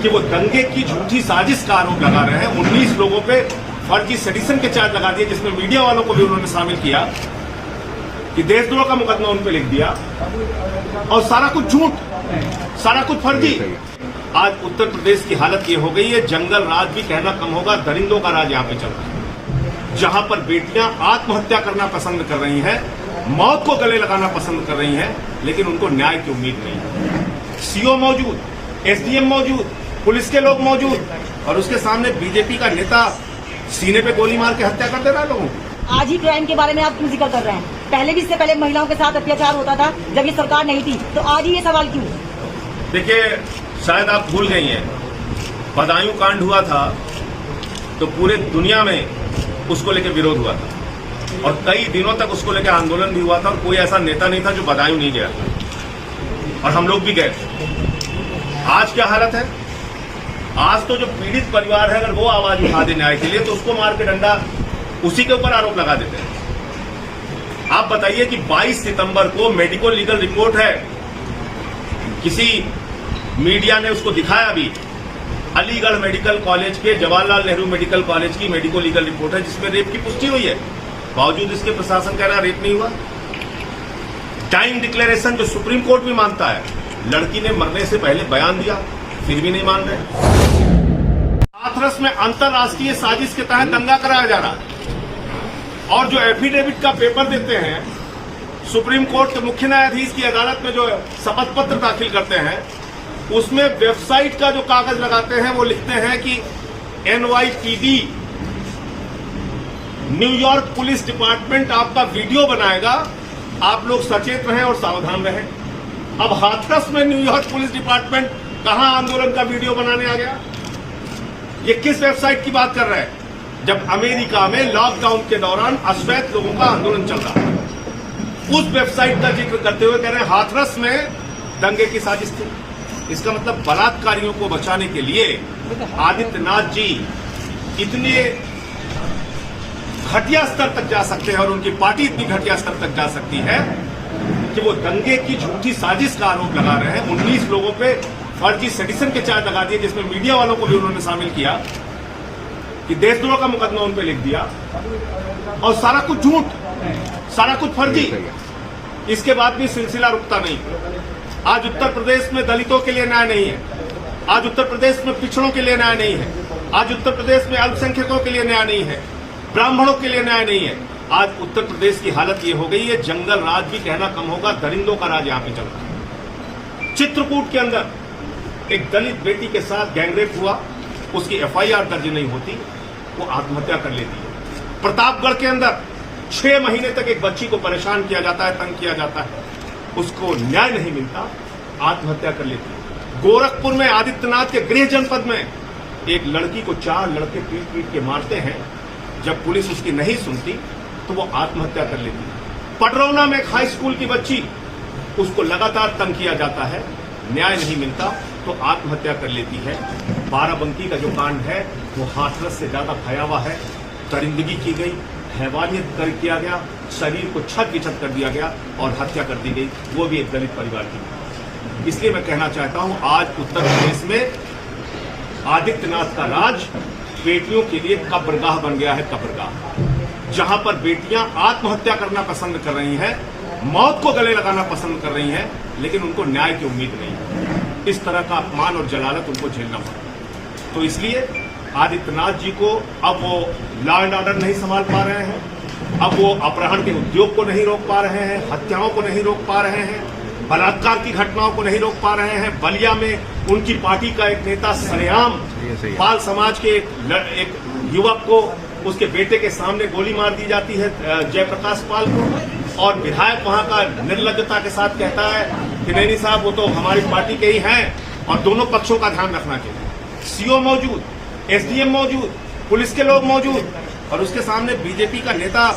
कि वो दंगे की झूठी साजिश का आरोप लगा रहे हैं। 19 लोगों पे फर्जी सेडिशन के चार्ज लगा दिए, जिसमें मीडिया वालों को भी उन्होंने शामिल किया कि देशद्रोह का मुकदमा उन पे लिख दिया, और सारा कुछ झूठ, सारा कुछ फर्जी। आज उत्तर प्रदेश की हालत ये हो गई है, जंगल राज भी कहना कम होगा, दरिंदों का राज यहां पे चल रहा है, जहां पर बेटियां आत्महत्या करना पसंद कर रही हैं, मौत को गले लगाना पसंद कर रही हैं, लेकिन उनको न्याय की उम्मीद नहीं है। सीओ मौजूद, एसडीएम मौजूद, पुलिस के लोग मौजूद, और उसके सामने बीजेपी का नेता सीने पे गोली मार के हत्या कर दे रहा है लोगों को। आज ही क्राइम के बारे में आप क्यों जिक्र कर रहे हैं? पहले भी, इससे पहले महिलाओं के साथ अत्याचार होता था जब ये सरकार नहीं थी, तो आज ही ये सवाल क्यों? देखिए, शायद आप भूल गई हैं, बदायूं कांड हुआ था तो पूरे दुनिया में उसको लेकर विरोध हुआ था, और कई दिनों तक उसको लेकर आंदोलन भी हुआ था, और कोई ऐसा नेता नहीं था जो बदायूं नहीं गया, और हम लोग भी गए। आज क्या हालत है? आज तो जो पीड़ित परिवार है, अगर वो आवाज उठा दे न्याय के लिए, तो उसको मार के डंडा, उसी के ऊपर आरोप लगा देते हैं। आप बताइए कि 22 सितंबर को मेडिकल लीगल रिपोर्ट है, किसी मीडिया ने उसको दिखाया भी, अलीगढ़ मेडिकल कॉलेज के, जवाहरलाल नेहरू मेडिकल कॉलेज की मेडिकल लीगल रिपोर्ट है, जिसमें रेप की पुष्टि हुई है। बावजूद इसके प्रशासन कह रहा है रेप नहीं हुआ। टाइम डिक्लेरेशन जो सुप्रीम कोर्ट भी मानता है, लड़की ने मरने से पहले बयान दिया, फिर भी नहीं मान रहे। हाथरस में अंतरराष्ट्रीय साजिश के तहत दंगा कराया जा रहा है, और जो एफिडेविट का पेपर देते हैं, सुप्रीम कोर्ट के मुख्य न्यायाधीश की अदालत में जो शपथ पत्र दाखिल करते हैं, उसमें वेबसाइट का जो कागज लगाते हैं वो लिखते हैं कि NYPD, न्यूयॉर्क पुलिस डिपार्टमेंट आपका वीडियो बनाएगा, आप लोग सचेत रहें और सावधान रहें। अब हाथरस में न्यूयॉर्क पुलिस डिपार्टमेंट कहां आंदोलन का वीडियो बनाने आ गया? ये किस वेबसाइट की बात कर रहे हैं, जब अमेरिका में लॉकडाउन के दौरान अश्वेत लोगों का आंदोलन चल रहा है? उस वेबसाइट का जिक्र करते हुए कह रहे हैं हाथरस में दंगे की साजिश थी। इसका मतलब बलात्कारियों को बचाने के लिए आदित्यनाथ जी इतने घटिया स्तर तक जा सकते हैं, और उनकी पार्टी इतनी घटिया स्तर तक जा सकती है कि वो दंगे की झूठी साजिश का आरोप लगा रहे हैं। 19 लोगों पे फर्जी सेडिशन के चार्ज लगा दिए, जिसमें मीडिया वालों को भी उन्होंने शामिल किया कि देशद्रोह का मुकदमा उन पे लिख दिया, और सारा कुछ झूठ, सारा कुछ फर्जी। इसके बाद भी सिलसिला रुकता नहीं। आज उत्तर प्रदेश में दलितों के लिए न्याय नहीं है, आज उत्तर प्रदेश में पिछड़ों के लिए न्याय नहीं है, आज उत्तर प्रदेश में अल्पसंख्यकों के लिए न्याय नहीं है, ब्राह्मणों के लिए न्याय नहीं है। आज उत्तर प्रदेश की हालत ये हो गई है, जंगल राज भी कहना कम होगा, दरिंदों का राज यहां पे चल रहा है। चित्रकूट के अंदर एक दलित बेटी के साथ गैंगरेप हुआ, उसकी FIR दर्ज नहीं होती, वो आत्महत्या कर लेती है। प्रतापगढ़ के अंदर 6 महीने तक एक बच्ची को परेशान किया जाता है, तंग किया जाता है, उसको न्याय नहीं मिलता, आत्महत्या कर लेती है। गोरखपुर में आदित्यनाथ के गृह जनपद में एक लड़की को 4 लड़के पीट पीट के मारते हैं, जब पुलिस उसकी नहीं सुनती तो वो आत्महत्या कर लेती है। पटरौना में एक हाई स्कूल की बच्ची, उसको लगातार तंग किया जाता है, न्याय नहीं मिलता तो आत्महत्या कर लेती है। बाराबंकी का जो कांड है वो हाथरस से ज्यादा भयावह है, दरिंदगी की गई, हैवानियत किया गया, शरीर को छत की छत कर दिया गया और हत्या कर दी गई, वो भी एक दलित परिवार की। इसलिए मैं कहना चाहता हूं, आज उत्तर प्रदेश में आदित्यनाथ का राज बेटियों के लिए कब्रगाह बन गया है, कब्रगाह, जहां पर बेटियां आत्महत्या करना पसंद कर रही हैं, मौत को गले लगाना पसंद कर रही हैं, लेकिन उनको न्याय की उम्मीद नहीं है। इस तरह का अपमान और जलालत उनको झेलना पड़ा। तो इसलिए आदित्यनाथ जी को अब वो लॉ एंड ऑर्डर नहीं संभाल पा रहे हैं, अब वो अपहरण के उद्योग को नहीं रोक पा रहे हैं, हत्याओं को नहीं रोक पा रहे हैं, बलात्कार की घटनाओं को नहीं रोक पा रहे हैं। बलिया में उनकी पार्टी का एक नेता सरेआम पाल समाज के एक युवक को, उसके बेटे के सामने गोली मार दी जाती है, जयप्रकाश पाल को, और विधायक वहां का निर्लज्जता के साथ कहता है कि नहीं साहब वो तो हमारी पार्टी के ही हैं, और दोनों पक्षों का ध्यान रखना चाहिए। सीओ मौजूद, एसडीएम मौजूद, पुलिस के लोग मौजूद, और उसके सामने बीजेपी का नेता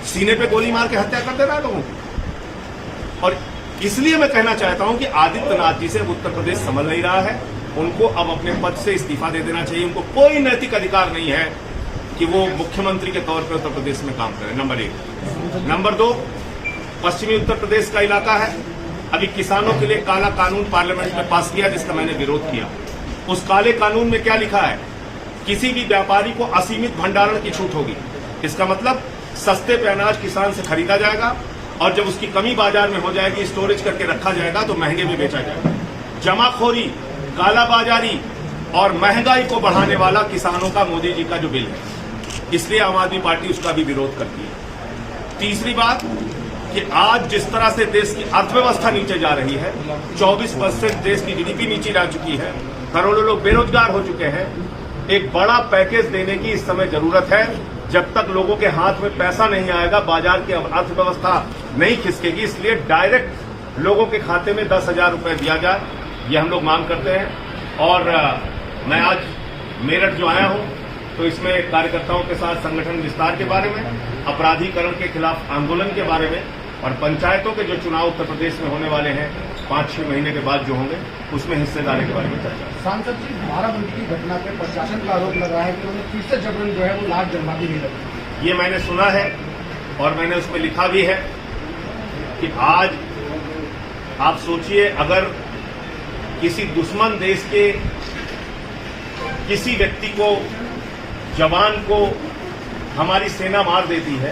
सीने पे गोली मार के हत्या कर दे रहा है लोगों की। और इसलिए मैं कहना चाहता हूं कि आदित्यनाथ जी से उत्तर प्रदेश संभल नहीं रहा है, उनको अब अपने पद से इस्तीफा दे देना चाहिए। उनको कोई नैतिक अधिकार नहीं है कि वो मुख्यमंत्री के तौर पर उत्तर प्रदेश में काम करें, नंबर 1। नंबर 2, पश्चिमी उत्तर प्रदेश का इलाका है, अभी किसानों के लिए काला कानून पार्लियामेंट में पास किया, जिसका मैंने विरोध किया। उस काले कानून में क्या लिखा है? किसी भी व्यापारी को असीमित भंडारण की छूट होगी। इसका मतलब सस्ते पे अनाज किसान से खरीदा जाएगा और जब उसकी कमी बाजार में हो जाएगी, स्टोरेज करके रखा जाएगा तो महंगे में बेचा जाएगा। जमाखोरी, कालाबाजारी और महंगाई को बढ़ाने वाला किसानों का मोदी जी का जो बिल है, इसलिए आम आदमी पार्टी उसका भी विरोध करती है। तीसरी बात कि आज जिस तरह से देश की अर्थव्यवस्था नीचे जा रही है, 24% देश की जीडीपी नीचे जा चुकी है, करोड़ों लोग बेरोजगार हो चुके हैं, एक बड़ा पैकेज देने की इस समय जरूरत है। जब तक लोगों के हाथ में पैसा नहीं आएगा, बाजार की अर्थव्यवस्था नहीं खिसकेगी। इसलिए डायरेक्ट लोगों के खाते में 10,000 रुपए दिया जाए, ये हम लोग मांग करते हैं। और मैं आज मेरठ जो आया हूं तो इसमें कार्यकर्ताओं के साथ संगठन विस्तार के बारे में, अपराधीकरण के खिलाफ आंदोलन के बारे में और पंचायतों के जो चुनाव उत्तर प्रदेश में होने वाले हैं 5-6 महीने के बाद जो होंगे, उसमें हिस्सेदारी के बारे में चर्चा। सांसद जी, बाराबंकी की घटना पे प्रशासन का आरोप लगा है कि उन्होंने फिर से जबरन जो है वो लाश जलवा दी नहीं लगी। ये मैंने सुना है और मैंने उसमें लिखा भी है कि आज आप सोचिए, अगर किसी दुश्मन देश के किसी व्यक्ति को, जवान को हमारी सेना मार देती है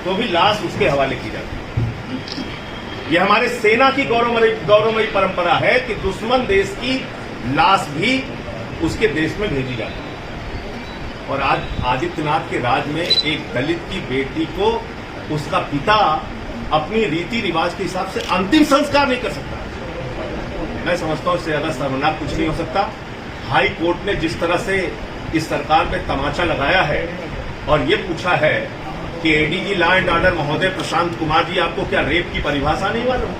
तो भी लाश उसके हवाले की जाती है। यह हमारे सेना की गौरवमयी परंपरा है कि दुश्मन देश की लाश भी उसके देश में भेजी जाती है। और आज आदित्यनाथ के राज में एक दलित की बेटी को उसका पिता अपनी रीति रिवाज के हिसाब से अंतिम संस्कार नहीं कर सकता। मैं समझता हूं इससे ज्यादा शर्मनाक कुछ नहीं हो सकता। हाई कोर्ट ने जिस तरह से इस सरकार पे तमाचा लगाया है और ये पूछा है कि एडीजी लॉ एंड ऑर्डर महोदय प्रशांत कुमार जी, आपको क्या रेप की परिभाषा नहीं मालूम?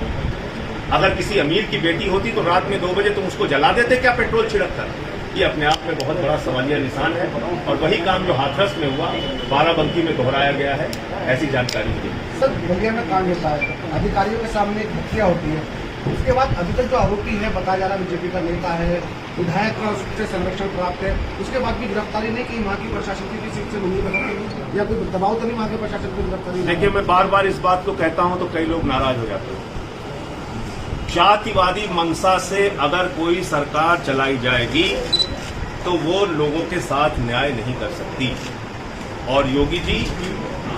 अगर किसी अमीर की बेटी होती तो रात में 2 बजे तुम उसको जला देते क्या पेट्रोल छिड़ककर? ये अपने आप में बहुत बड़ा सवालिया निशान है और वही काम जो हाथरस में हुआ, बाराबंकी में दोहराया गया है, ऐसी जानकारी मिली। सर, बलिया में कांड होता है, अधिकारियों के सामने एक हत्या होती है, उसके बाद अभी तक जो आरोपी है बताया जा रहा है बीजेपी का नेता है, विधायक का उससे संरक्षण प्राप्त है, उसके बाद भी गिरफ्तारी नहीं की। वहाँ की प्रशासन की सीट से नहीं, या कोई दबाव तो नहीं वहाँ के प्रशासन की गिरफ्तारी? देखिए, मैं बार बार इस बात को कहता हूं तो कई लोग नाराज हो जाते हैं। जातिवादी मंशा से अगर कोई सरकार चलाई जाएगी तो वो लोगों के साथ न्याय नहीं कर सकती। और योगी जी,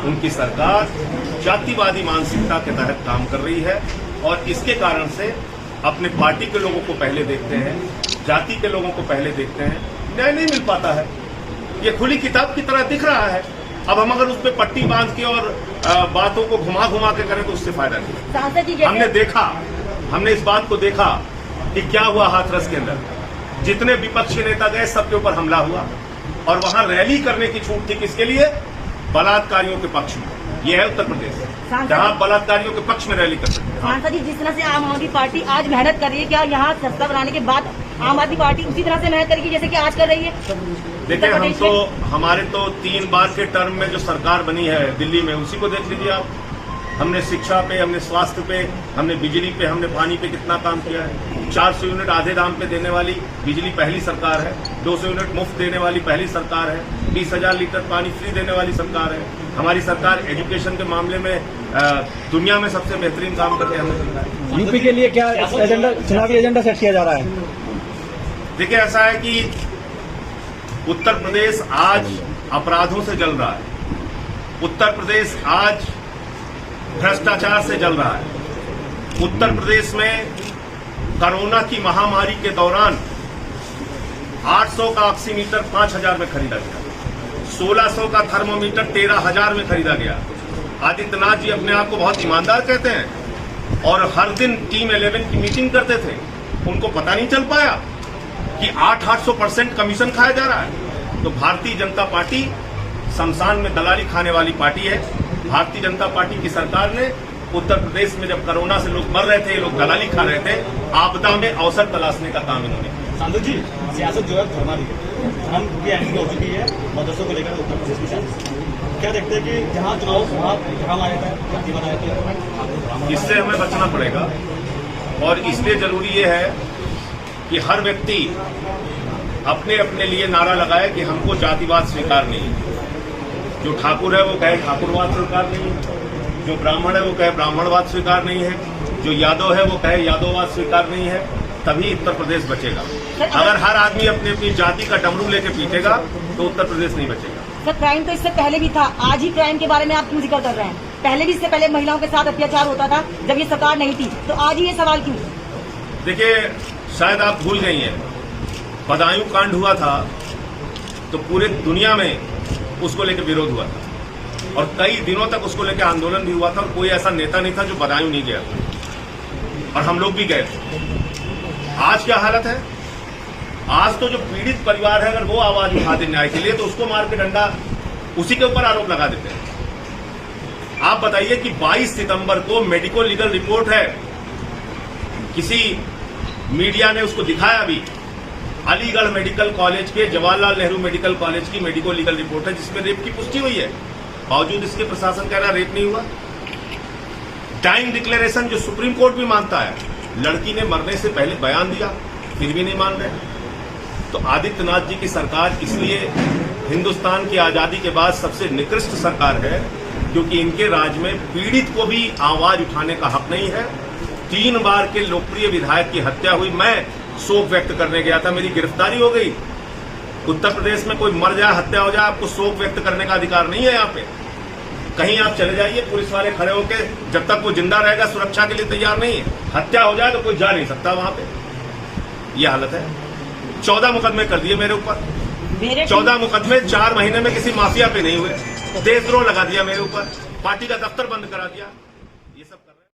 उनकी सरकार जातिवादी मानसिकता के तहत काम कर रही है और इसके कारण से अपने पार्टी के लोगों को पहले देखते हैं, जाति के लोगों को पहले देखते हैं, न्याय नहीं मिल पाता है। ये खुली किताब की तरह दिख रहा है। अब हम अगर उस पर पट्टी बांध के और बातों को घुमा घुमा के करें तो उससे फायदा नहीं। हमने देखा, हमने इस बात को देखा कि क्या हुआ हाथरस के अंदर। जितने विपक्षी नेता गए सबके ऊपर हमला हुआ और वहां रैली करने की छूट थी किसके लिए? बलात्कारियों के पक्ष में। यह है उत्तर प्रदेश, जहां बलात्कारियों के पक्ष में रैली कर सकते हैं। सांसद जी, जिस तरह से आम आदमी पार्टी आज मेहनत कर रही है, क्या यहाँ सस्ता बनाने के बाद आम आदमी पार्टी उसी तरह से मेहनत करेगी जैसे कि आज कर रही है? देखिए, हमारे तो 3 बार के टर्म में जो सरकार बनी है दिल्ली में, उसी को देख लीजिए आप। हमने शिक्षा पे, हमने स्वास्थ्य पे, हमने बिजली पे, हमने पानी पे कितना काम किया है। 400 यूनिट आधे दाम पे देने वाली बिजली पहली सरकार है, 200 यूनिट मुफ्त देने वाली पहली सरकार है, 20,000 लीटर पानी फ्री देने वाली सरकार है। हमारी सरकार एजुकेशन के मामले में दुनिया में सबसे बेहतरीन काम करके हमने। यूपी के लिए क्या एजेंडा, चुनावी एजेंडा सेट किया जा रहा है? देखिए, ऐसा है कि उत्तर प्रदेश आज अपराधों से जल रहा है। उत्तर प्रदेश आज भ्रष्टाचार से जल रहा है। उत्तर प्रदेश में कोरोना की महामारी के दौरान 800 का ऑक्सीमीटर 5,000 में खरीदा गया, 1600 का थर्मोमीटर 13,000 में खरीदा गया। आदित्यनाथ जी अपने आप को बहुत ईमानदार कहते हैं और हर दिन टीम 11 की मीटिंग करते थे। उनको पता नहीं चल पाया कि 800% कमीशन खाया जा रहा है। तो भारतीय जनता पार्टी शमशान में दलाली खाने वाली पार्टी है। भारतीय जनता पार्टी की सरकार ने उत्तर प्रदेश में जब कोरोना से लोग मर रहे थे, लोग दलाली खा रहे थे, आपदा में अवसर तलाशने का काम इन्होंने किया। सांसद जी, सियासत जो है थमा रही है, हम की एंट्री हो चुकी है मदरसों को लेकर उत्तर प्रदेश की सियासत। क्या देखते हैं कि जहाँ चुनाव वहाँ आया था, इससे हमें बचना पड़ेगा और इसलिए जरूरी ये है कि हर व्यक्ति अपने अपने लिए नारा लगाए कि हमको जातिवाद स्वीकार नहीं है। जो ठाकुर है वो कहे ठाकुरवाद स्वीकार नहीं है, जो ब्राह्मण है वो कहे ब्राह्मणवाद स्वीकार नहीं है, जो यादव है वो कहे यादववाद स्वीकार नहीं है। तभी उत्तर प्रदेश बचेगा। अगर हर आदमी अपनी अपनी जाति का डमरू लेके पीटेगा तो उत्तर प्रदेश नहीं बचेगा। सर क्राइम तो इससे पहले भी था, आज ही क्राइम के बारे में आप क्यों जिक्र कर रहे हैं? पहले भी इससे पहले महिलाओं के साथ अत्याचार होता था जब ये सरकार नहीं थी, तो आज ही ये सवाल क्यों? देखिए, शायद आप भूल गई हैं, बदायूं कांड हुआ था तो पूरे दुनिया में उसको लेकर विरोध हुआ था और कई दिनों तक उसको लेकर आंदोलन भी हुआ था और कोई ऐसा नेता नहीं था जो बदायूं नहीं गया था और हम लोग भी गए थे। आज क्या हालत है? आज तो जो पीड़ित परिवार है, अगर वो आवाज उठाते न्याय के लिए तो उसको मार के डंडा उसी के ऊपर आरोप लगा देते हैं। आप बताइए कि 22 सितंबर को मेडिको लीगल रिपोर्ट है, किसी मीडिया ने उसको दिखाया भी, अलीगढ़ मेडिकल कॉलेज के, जवाहरलाल नेहरू मेडिकल कॉलेज की मेडिको लीगल रिपोर्ट है जिसमें रेप की पुष्टि हुई है। बावजूद इसके प्रशासन कह रहा रेप नहीं हुआ। टाइम डिक्लेरेशन जो सुप्रीम कोर्ट भी मानता है, लड़की ने मरने से पहले बयान दिया, फिर भी नहीं मान रहे। तो आदित्यनाथ जी की सरकार इसलिए हिंदुस्तान की आजादी के बाद सबसे निकृष्ट सरकार है क्योंकि इनके राज में पीड़ित को भी आवाज उठाने का हक नहीं है। 3 बार के लोकप्रिय विधायक की हत्या हुई, मैं शोक व्यक्त करने गया था, मेरी गिरफ्तारी हो गई। उत्तर प्रदेश में कोई मर जाए, हत्या हो जाए, आपको शोक व्यक्त करने का अधिकार नहीं है। यहाँ पे कहीं आप चले जाइए, पुलिस वाले खड़े होकर, जब तक वो जिंदा रहेगा सुरक्षा के लिए तैयार नहीं है। हत्या हो जाए तो कोई जा नहीं सकता वहां पे। ये हालत है। 14 मुकदमे कर दिए मेरे ऊपर, 14 मुकदमे 4 महीने में किसी माफिया पे नहीं हुए। देशद्रोह लगा दिया मेरे ऊपर, पार्टी का दफ्तर बंद करा दिया।